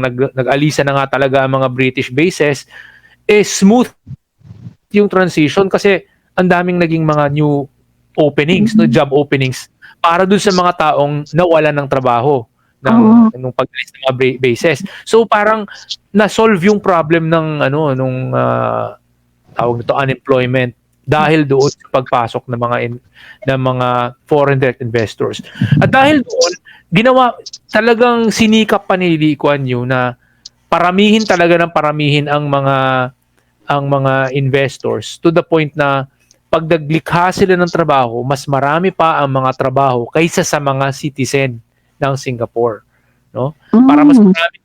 nag-alisa na nga talaga ang mga British bases, smooth yung transition kasi ang daming naging mga new openings, no, job openings para dun sa mga taong nawalan ng trabaho nung pag-alis ng mga bases. So parang na-solve yung problem ng tawag nito unemployment dahil doon sa pagpasok ng mga foreign direct investors. At dahil doon, talagang sinikap pa ni Lee Kuan Yew na paramihin talaga ng paramihin ang mga investors to the point na pag naglikha sila ng trabaho, mas marami pa ang mga trabaho kaysa sa mga citizen ng Singapore, no? Para mas marami.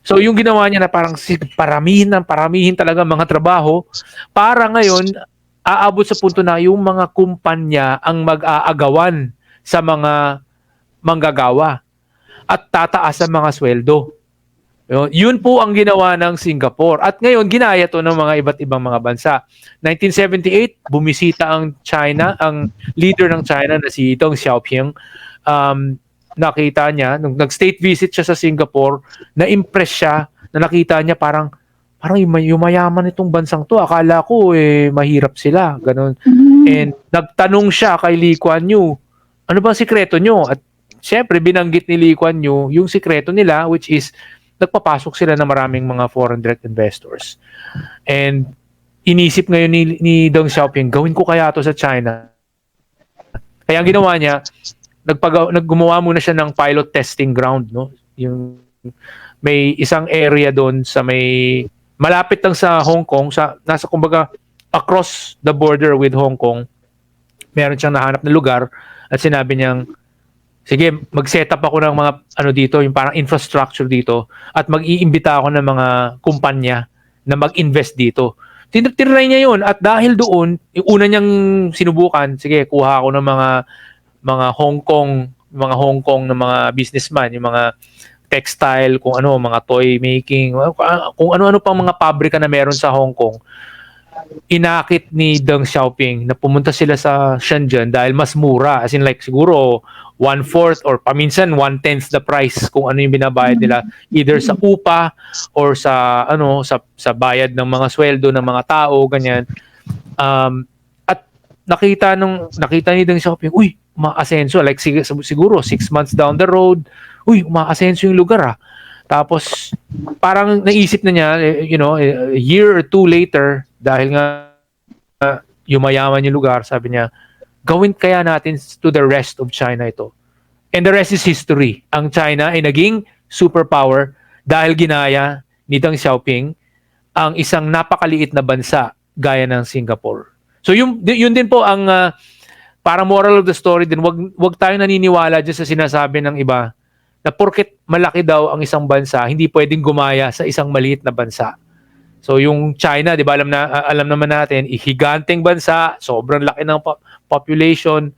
So yung ginawa niya na parang paramihin talaga mga trabaho para ngayon aabot sa punto na yung mga kumpanya ang mag-aagawan sa mga manggagawa at tataas ang mga sweldo. Yun po ang ginawa ng Singapore. At ngayon, ginaya to ng mga iba't ibang mga bansa. 1978, bumisita ang leader ng China na si Deng Xiaoping. Nakita niya, nung nag-state visit siya sa Singapore, na-impress siya, na nakita niya parang yumayaman itong bansang to. Akala ko mahirap sila. Ganun. And nagtanong siya kay Lee Kuan Yew, ano ba sikreto nyo? At syempre, binanggit ni Lee Kuan Yew yung sikreto nila, which is nagpapasok sila ng maraming mga foreign direct investors. And inisip ngayon ni Deng Xiaoping, gawin ko kaya to sa China. Kaya ang ginawa niya, gumawa muna siya ng pilot testing ground, no? Yung may isang area doon sa malapit lang sa Hong Kong, nasa kumbaga across the border with Hong Kong. Meron siyang nahanap na lugar at sinabi niyang, sige, mag-set up ako ng mga dito, yung parang infrastructure dito at mag-iimbita ako ng mga kumpanya na mag-invest dito. Tinry niya yun at dahil doon, yung una niyang sinubukan, sige, kuha ako ng mga Hong Kong na mga businessman, yung mga textile, kung ano, mga toy making, kung ano-ano pang mga pabrika na meron sa Hong Kong. Inakit ni Deng Xiaoping na pumunta sila sa Shenzhen dahil mas mura, as in like siguro 1/4 or paminsan 1/10 the price kung ano yung binabayad nila either sa upa or sa sa bayad ng mga sweldo ng mga tao, ganyan. At nakita ni Deng Xiaoping, uy, umaasenso, like siguro 6 months down the road, uy, umaasenso yung lugar Tapos parang naisip na niya, a year or two later, dahil nga yumayaman yung lugar, sabi niya, gawin kaya natin to the rest of China ito. And the rest is history. Ang China ay naging superpower dahil ginaya ni Deng Xiaoping ang isang napakaliit na bansa gaya ng Singapore. So yun din po ang para moral of the story din, wag tayo naniniwala dyan sa sinasabi ng iba na porket malaki daw ang isang bansa, hindi pwedeng gumaya sa isang maliit na bansa. So yung China, 'di ba, alam naman natin, higanteng bansa, sobrang laki ng population,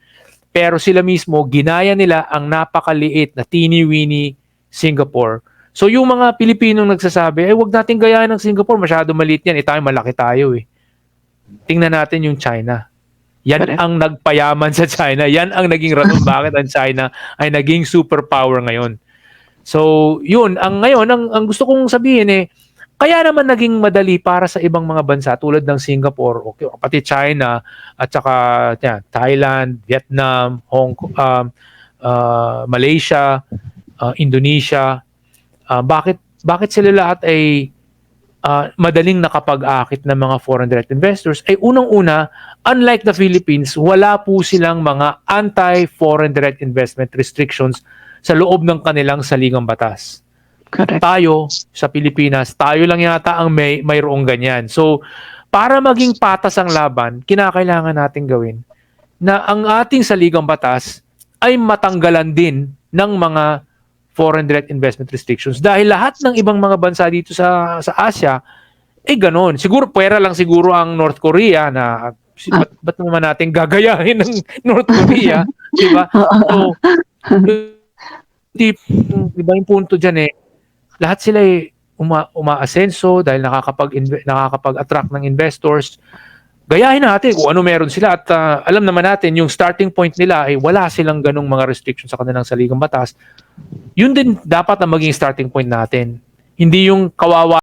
pero sila mismo ginaya nila ang napakaliit na teeny-weeny Singapore. So yung mga Pilipinong nagsasabi, wag nating gayahin ng Singapore, masyado maliit yan, tayo malaki tayo Tingnan natin yung China. Yan ang nagpayaman sa China. Yan ang naging rason bakit ang China ay naging superpower ngayon. So, yun. Ang gusto kong sabihin kaya naman naging madali para sa ibang mga bansa tulad ng Singapore, pati China, at saka Thailand, Vietnam, Hong Kong, Malaysia, Indonesia. Bakit sila lahat ay madaling nakapag-akit ng mga foreign direct investors? Unang-una, unlike the Philippines, wala po silang mga anti-foreign direct investment restrictions sa loob ng kanilang saligang batas. Correct. Tayo, sa Pilipinas, tayo lang yata ang mayroong ganyan. So, para maging patas ang laban, kinakailangan natin gawin na ang ating saligang batas ay matanggalan din ng mga foreign direct investment restrictions dahil lahat ng ibang mga bansa dito sa Asia ganon. Siguro pwera lang siguro ang North Korea na ba't naman natin gagayahin ng North Korea, di ba? So diba yung punto dyan lahat sila umaasenso dahil nakakapag-attract ng investors. Gayahin natin kung ano meron sila at alam naman natin yung starting point nila wala silang ganong mga restrictions sa kanilang saligang batas. Yun din dapat ang maging starting point natin. Hindi yung kawawa